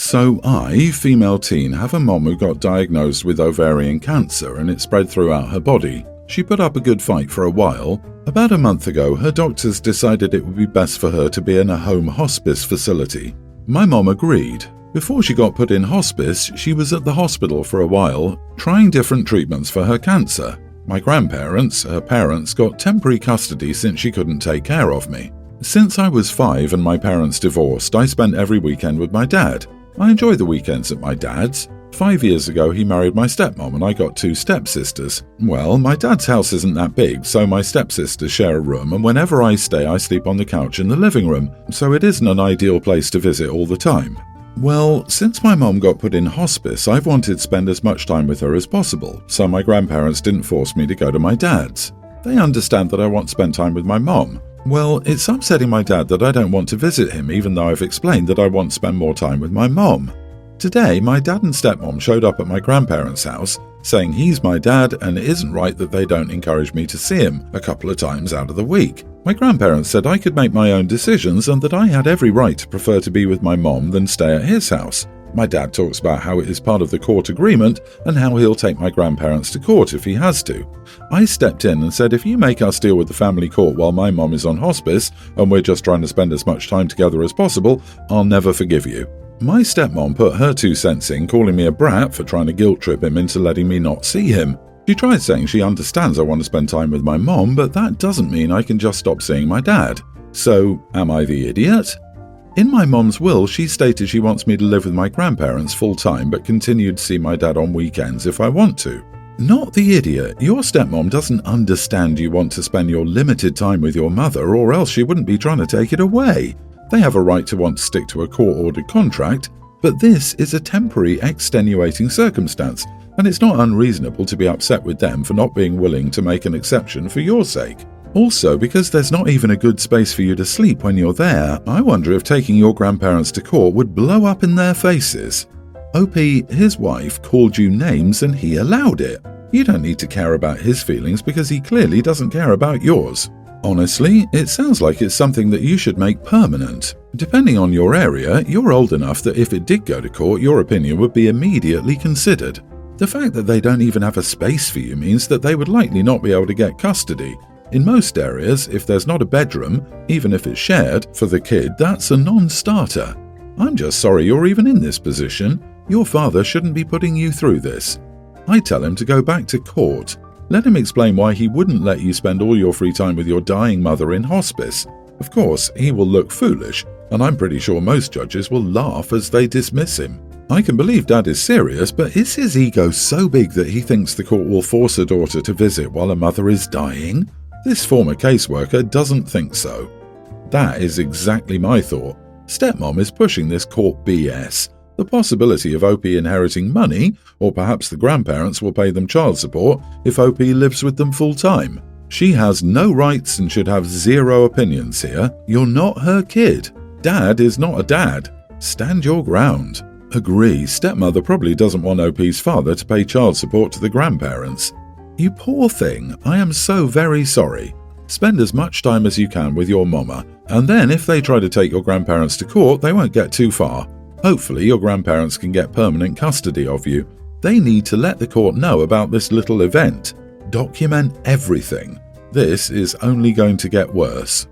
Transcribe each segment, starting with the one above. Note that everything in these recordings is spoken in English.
So I, female teen, have a mom who got diagnosed with ovarian cancer and it spread throughout her body. She put up a good fight for a while. About a month ago, her doctors decided it would be best for her to be in a home hospice facility. My mom agreed. Before she got put in hospice, she was at the hospital for a while, trying different treatments for her cancer. My grandparents, her parents, got temporary custody since she couldn't take care of me. Since I was 5 and my parents divorced, I spent every weekend with my dad. I enjoy the weekends at my dad's. 5 years ago, he married my stepmom and I got 2 stepsisters. Well, my dad's house isn't that big, so my stepsisters share a room, and whenever I stay, I sleep on the couch in the living room, so it isn't an ideal place to visit all the time. Well, since my mom got put in hospice, I've wanted to spend as much time with her as possible, so my grandparents didn't force me to go to my dad's. They understand that I want to spend time with my mom. Well, it's upsetting my dad that I don't want to visit him, even though I've explained that I want to spend more time with my mom. Today, my dad and stepmom showed up at my grandparents' house, saying he's my dad and it isn't right that they don't encourage me to see him a couple of times out of the week. My grandparents said I could make my own decisions and that I had every right to prefer to be with my mom than stay at his house. My dad talks about how it is part of the court agreement and how he'll take my grandparents to court if he has to. I stepped in and said, if you make us deal with the family court while my mom is on hospice and we're just trying to spend as much time together as possible, I'll never forgive you. My stepmom put her 2 cents in, calling me a brat for trying to guilt trip him into letting me not see him. She tried saying she understands I want to spend time with my mom, but that doesn't mean I can just stop seeing my dad. So, am I the idiot? In my mom's will, she stated she wants me to live with my grandparents full-time but continue to see my dad on weekends if I want to. Not the idiot. Your stepmom doesn't understand you want to spend your limited time with your mother, or else she wouldn't be trying to take it away. They have a right to want to stick to a court-ordered contract, but this is a temporary extenuating circumstance, and it's not unreasonable to be upset with them for not being willing to make an exception for your sake. Also, because there's not even a good space for you to sleep when you're there, I wonder if taking your grandparents to court would blow up in their faces. OP, his wife, called you names and he allowed it. You don't need to care about his feelings because he clearly doesn't care about yours. Honestly, it sounds like it's something that you should make permanent. Depending on your area, you're old enough that if it did go to court, your opinion would be immediately considered. The fact that they don't even have a space for you means that they would likely not be able to get custody. In most areas, if there's not a bedroom, even if it's shared, for the kid, that's a non-starter. I'm just sorry you're even in this position. Your father shouldn't be putting you through this. I tell him to go back to court. Let him explain why he wouldn't let you spend all your free time with your dying mother in hospice. Of course, he will look foolish, and I'm pretty sure most judges will laugh as they dismiss him. I can believe Dad is serious, but is his ego so big that he thinks the court will force a daughter to visit while a mother is dying? This former caseworker doesn't think so. That is exactly my thought. Stepmom is pushing this court BS. The possibility of OP inheriting money, or perhaps the grandparents will pay them child support if OP lives with them full-time. She has no rights and should have 0 opinions here. You're not her kid. Dad is not a dad. Stand your ground. Agree, stepmother probably doesn't want OP's father to pay child support to the grandparents. You poor thing, I am so very sorry. Spend as much time as you can with your mama, and then if they try to take your grandparents to court, they won't get too far. Hopefully your grandparents can get permanent custody of you. They need to let the court know about this little event. Document everything. This is only going to get worse.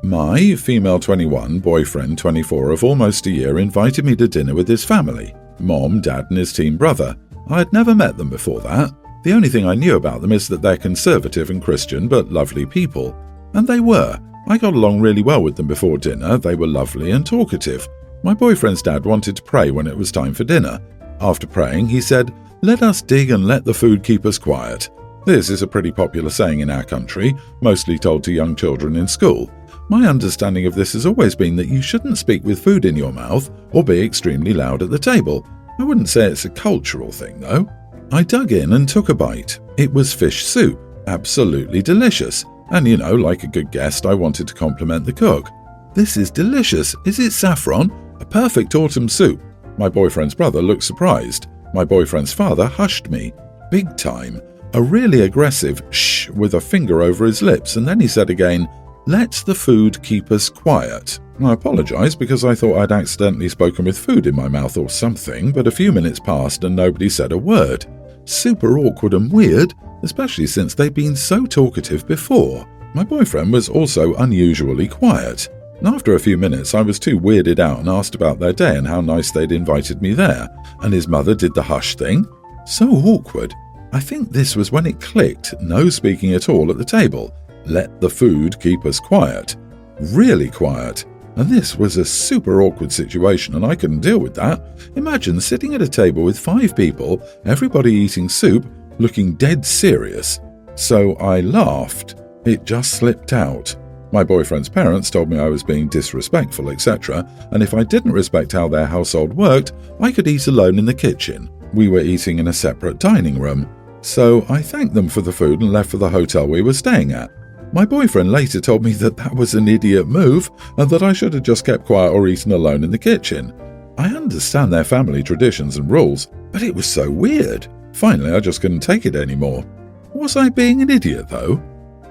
My female 21, boyfriend 24 of almost a year invited me to dinner with his family. Mom, Dad and his teen brother. I had never met them before that. The only thing I knew about them is that they're conservative and Christian but lovely people. And they were. I got along really well with them before dinner. They were lovely and talkative. My boyfriend's dad wanted to pray when it was time for dinner. After praying, he said, "Let us dig and let the food keep us quiet." This is a pretty popular saying in our country, mostly told to young children in school. My understanding of this has always been that you shouldn't speak with food in your mouth or be extremely loud at the table. I wouldn't say it's a cultural thing, though. I dug in and took a bite. It was fish soup, absolutely delicious. And like a good guest, I wanted to compliment the cook. "This is delicious. Is it saffron? A perfect autumn soup." My boyfriend's brother looked surprised. My boyfriend's father hushed me. Big time. A really aggressive shh with a finger over his lips, and then he said again, "Let the food keep us quiet." I apologised because I thought I'd accidentally spoken with food in my mouth or something, but a few minutes passed and nobody said a word. Super awkward and weird, especially since they'd been so talkative before. My boyfriend was also unusually quiet. And after a few minutes, I was too weirded out and asked about their day and how nice they'd invited me there. And his mother did the hush thing. So awkward. I think this was when it clicked. No speaking at all at the table. Let the food keep us quiet. Really quiet. And this was a super awkward situation and I couldn't deal with that. Imagine sitting at a table with 5 people, everybody eating soup, looking dead serious. So I laughed. It just slipped out. My boyfriend's parents told me I was being disrespectful, etc., and if I didn't respect how their household worked, I could eat alone in the kitchen. We were eating in a separate dining room. So I thanked them for the food and left for the hotel we were staying at. My boyfriend later told me that was an idiot move and that I should have just kept quiet or eaten alone in the kitchen. I understand their family traditions and rules, but it was so weird. Finally, I just couldn't take it anymore. Was I being an idiot, though?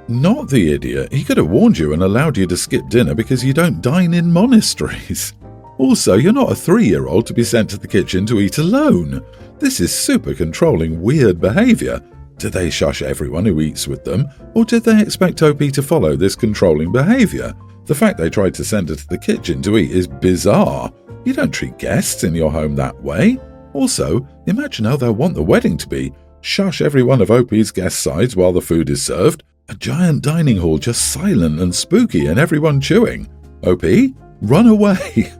Not the idiot. He could have warned you and allowed you to skip dinner because you don't dine in monasteries. Also, you're not a 3-year-old to be sent to the kitchen to eat alone. This is super controlling, weird behaviour. Do they shush everyone who eats with them, or did they expect OP to follow this controlling behaviour? The fact they tried to send her to the kitchen to eat is bizarre. You don't treat guests in your home that way. Also, imagine how they'll want the wedding to be. Shush every one of OP's guest sides while the food is served. A giant dining hall just silent and spooky and everyone chewing. OP, run away.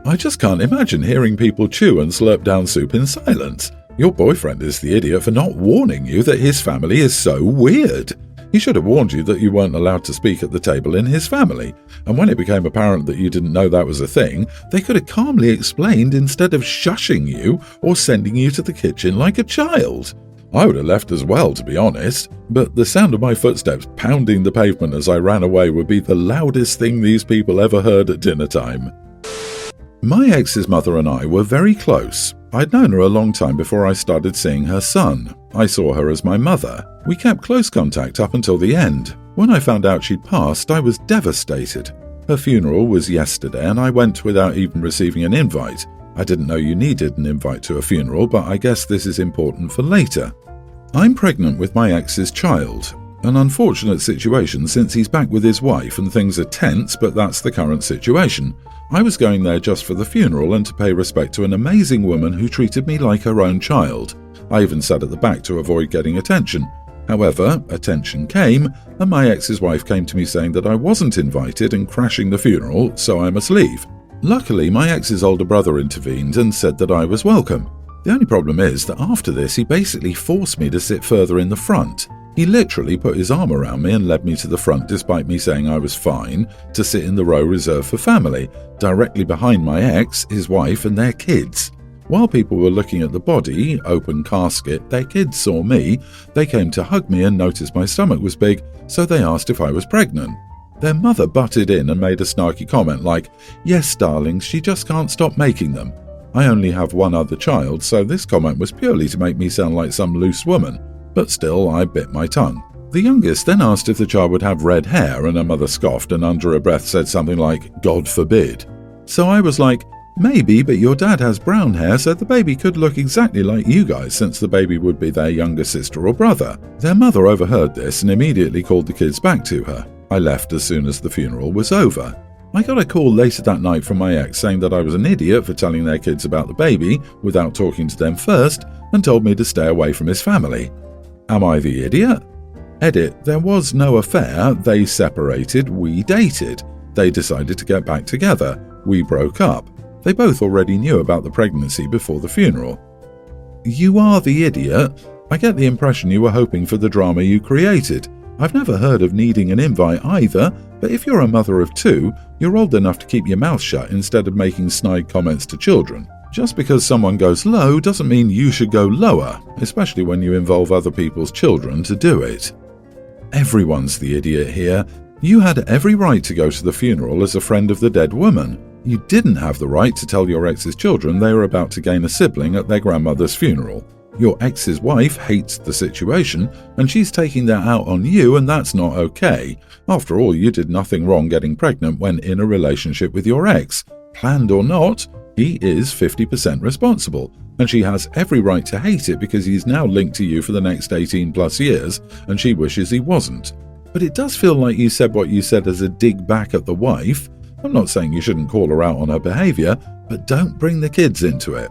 I just can't imagine hearing people chew and slurp down soup in silence. Your boyfriend is the idiot for not warning you that his family is so weird. He should have warned you that you weren't allowed to speak at the table in his family, and when it became apparent that you didn't know that was a thing, they could have calmly explained instead of shushing you or sending you to the kitchen like a child. I would have left as well, to be honest, but the sound of my footsteps pounding the pavement as I ran away would be the loudest thing these people ever heard at dinner time. My ex's mother and I were very close. I'd known her a long time before I started seeing her son. I saw her as my mother. We kept close contact up until the end. When I found out she'd passed, I was devastated. Her funeral was yesterday and I went without even receiving an invite. I didn't know you needed an invite to a funeral, but I guess this is important for later. I'm pregnant with my ex's child. An unfortunate situation since he's back with his wife and things are tense, but that's the current situation. I was going there just for the funeral and to pay respect to an amazing woman who treated me like her own child. I even sat at the back to avoid getting attention. However, attention came, and my ex's wife came to me saying that I wasn't invited and crashing the funeral, so I must leave. Luckily, my ex's older brother intervened and said that I was welcome. The only problem is that after this, he basically forced me to sit further in the front. He literally put his arm around me and led me to the front despite me saying I was fine, to sit in the row reserved for family, directly behind my ex, his wife and their kids. While people were looking at the body, open casket, their kids saw me, they came to hug me and noticed my stomach was big, so they asked if I was pregnant. Their mother butted in and made a snarky comment like, "Yes, darling, she just can't stop making them." I only have one other child, so this comment was purely to make me sound like some loose woman. But still, I bit my tongue. The youngest then asked if the child would have red hair, and her mother scoffed and under her breath said something like, "God forbid." So I was like, "Maybe, but your dad has brown hair, so the baby could look exactly like you guys since the baby would be their younger sister or brother." Their mother overheard this and immediately called the kids back to her. I left as soon as the funeral was over. I got a call later that night from my ex saying that I was an idiot for telling their kids about the baby without talking to them first and told me to stay away from his family. Am I the idiot? Edit, there was no affair, they separated, we dated. They decided to get back together, we broke up. They both already knew about the pregnancy before the funeral. You are the idiot. I get the impression you were hoping for the drama you created. I've never heard of needing an invite either, but if you're a mother of 2, you're old enough to keep your mouth shut instead of making snide comments to children. Just because someone goes low doesn't mean you should go lower, especially when you involve other people's children to do it. Everyone's the idiot here. You had every right to go to the funeral as a friend of the dead woman. You didn't have the right to tell your ex's children they were about to gain a sibling at their grandmother's funeral. Your ex's wife hates the situation, and she's taking that out on you, and that's not okay. After all, you did nothing wrong getting pregnant when in a relationship with your ex. Planned or not, he is 50% responsible, and she has every right to hate it because he's now linked to you for the next 18 plus years, and she wishes he wasn't. But it does feel like you said what you said as a dig back at the wife. I'm not saying you shouldn't call her out on her behaviour, but don't bring the kids into it.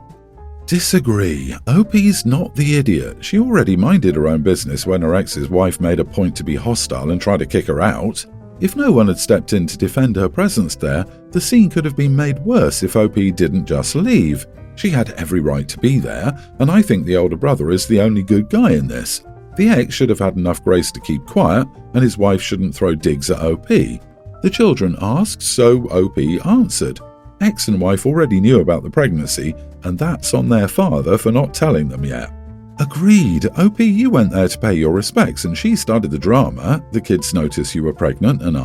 Disagree. OP's not the idiot. She already minded her own business when her ex's wife made a point to be hostile and try to kick her out. If no one had stepped in to defend her presence there, the scene could have been made worse if OP didn't just leave. She had every right to be there, and I think the older brother is the only good guy in this. The ex should have had enough grace to keep quiet, and his wife shouldn't throw digs at OP. The children asked, so OP answered. Ex and wife already knew about the pregnancy, and that's on their father for not telling them yet. Agreed. OP, you went there to pay your respects, and she started the drama. The kids noticed you were pregnant and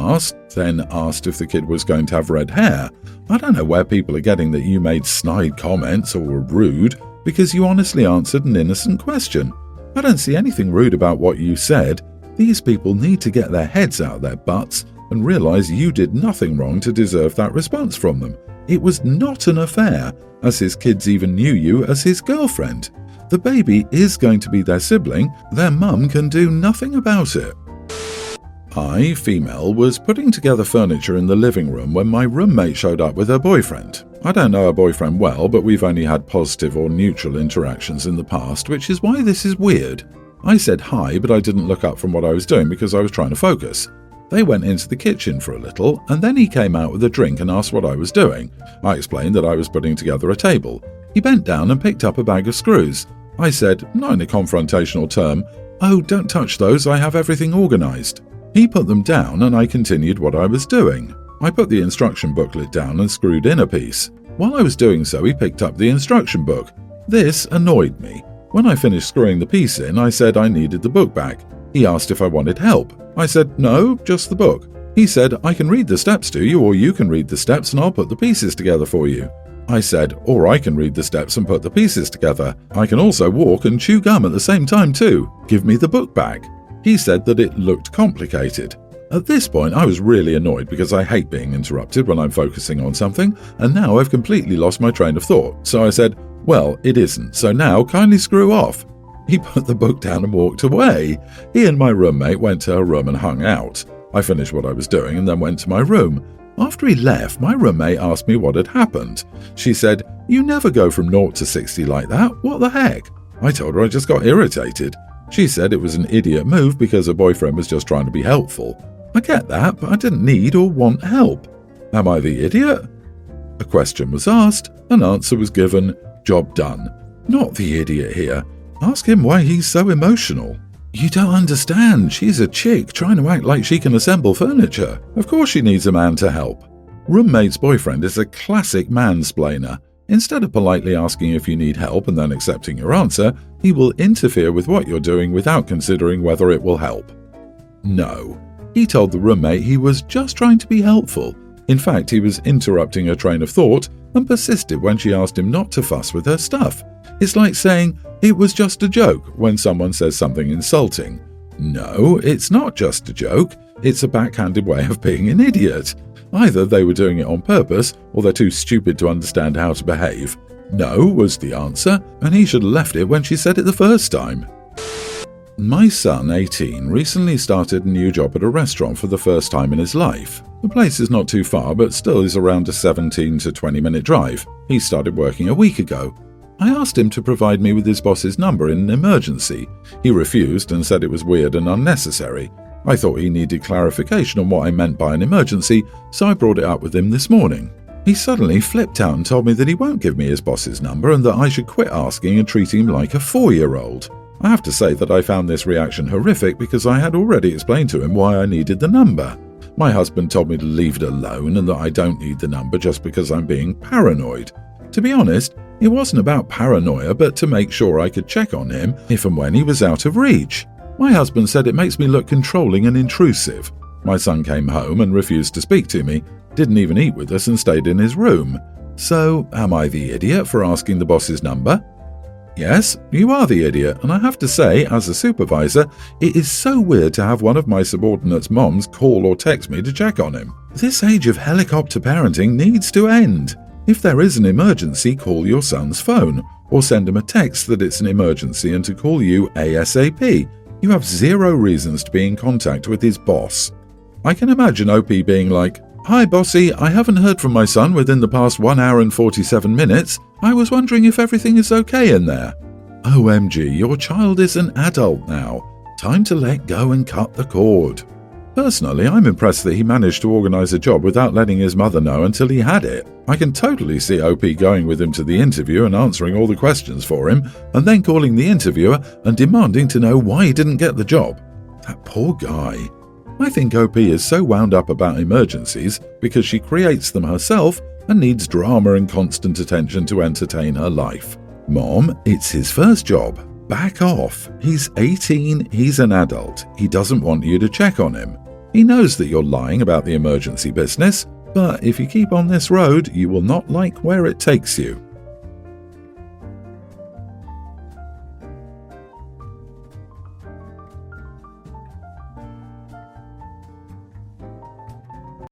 then asked if the kid was going to have red hair. I don't know where people are getting that you made snide comments or were rude, because you honestly answered an innocent question. I don't see anything rude about what you said. These people need to get their heads out of their butts and realize you did nothing wrong to deserve that response from them. It was not an affair, as his kids even knew you as his girlfriend. The baby is going to be their sibling. Their mum can do nothing about it. I, female, was putting together furniture in the living room when my roommate showed up with her boyfriend. I don't know her boyfriend well, but we've only had positive or neutral interactions in the past, which is why this is weird. I said hi, but I didn't look up from what I was doing because I was trying to focus. They went into the kitchen for a little, and then he came out with a drink and asked what I was doing. I explained that I was putting together a table. He bent down and picked up a bag of screws. I said, not in a confrontational term, "Oh, don't touch those, I have everything organised." He put them down and I continued what I was doing. I put the instruction booklet down and screwed in a piece. While I was doing so, he picked up the instruction book. This annoyed me. When I finished screwing the piece in, I said I needed the book back. He asked if I wanted help. I said, no, just the book. He said, I can read the steps to you, or you can read the steps and I'll put the pieces together for you. I said, or I can read the steps and put the pieces together. I can also walk and chew gum at the same time too. Give me the book back. He said that it looked complicated. At this point, I was really annoyed because I hate being interrupted when I'm focusing on something, and now I've completely lost my train of thought. So I said, well, it isn't, so now kindly screw off. He put the book down and walked away. He and my roommate went to her room and hung out. I finished what I was doing and then went to my room. After he left, my roommate asked me what had happened. She said, you never go from 0 to 60 like that, what the heck? I told her I just got irritated. She said it was an idiot move because her boyfriend was just trying to be helpful. I get that, but I didn't need or want help. Am I the idiot? A question was asked, an answer was given, job done. Not the idiot here. Ask him why he's so emotional. You don't understand. She's a chick trying to act like she can assemble furniture. Of course she needs a man to help. Roommate's boyfriend is a classic mansplainer. Instead of politely asking if you need help and then accepting your answer, he will interfere with what you're doing without considering whether it will help. No. He told the roommate he was just trying to be helpful. In fact, he was interrupting her train of thought and persisted when she asked him not to fuss with her stuff. It's like saying, it was just a joke when someone says something insulting. No, it's not just a joke. It's a backhanded way of being an idiot. Either they were doing it on purpose or they're too stupid to understand how to behave. No was the answer, and he should have left it when she said it the first time. My son, 18, recently started a new job at a restaurant for the first time in his life. The place is not too far, but still is around a 17 to 20-minute drive. He started working a week ago. I asked him to provide me with his boss's number in an emergency. He refused and said it was weird and unnecessary. I thought he needed clarification on what I meant by an emergency, so I brought it up with him this morning. He suddenly flipped out and told me that he won't give me his boss's number and that I should quit asking and treat him like a 4-year-old. I have to say that I found this reaction horrific because I had already explained to him why I needed the number. My husband told me to leave it alone and that I don't need the number just because I'm being paranoid. To be honest, it wasn't about paranoia, but to make sure I could check on him if and when he was out of reach. My husband said it makes me look controlling and intrusive. My son came home and refused to speak to me, didn't even eat with us and stayed in his room. So, am I the idiot for asking the boss's number? Yes, you are the idiot, and I have to say, as a supervisor, it is so weird to have one of my subordinates' moms call or text me to check on him. This age of helicopter parenting needs to end. If there is an emergency, call your son's phone, or send him a text that it's an emergency and to call you ASAP. You have zero reasons to be in contact with his boss. I can imagine OP being like, "Hi bossy, I haven't heard from my son within the past 1 hour and 47 minutes. I was wondering if everything is okay in there." OMG, your child is an adult now. Time to let go and cut the cord. Personally, I'm impressed that he managed to organise a job without letting his mother know until he had it. I can totally see OP going with him to the interview and answering all the questions for him, and then calling the interviewer and demanding to know why he didn't get the job. That poor guy. I think OP is so wound up about emergencies because she creates them herself and needs drama and constant attention to entertain her life. Mom, it's his first job. Back off. He's 18, he's an adult. He doesn't want you to check on him. He knows that you're lying about the emergency business, but if you keep on this road, you will not like where it takes you.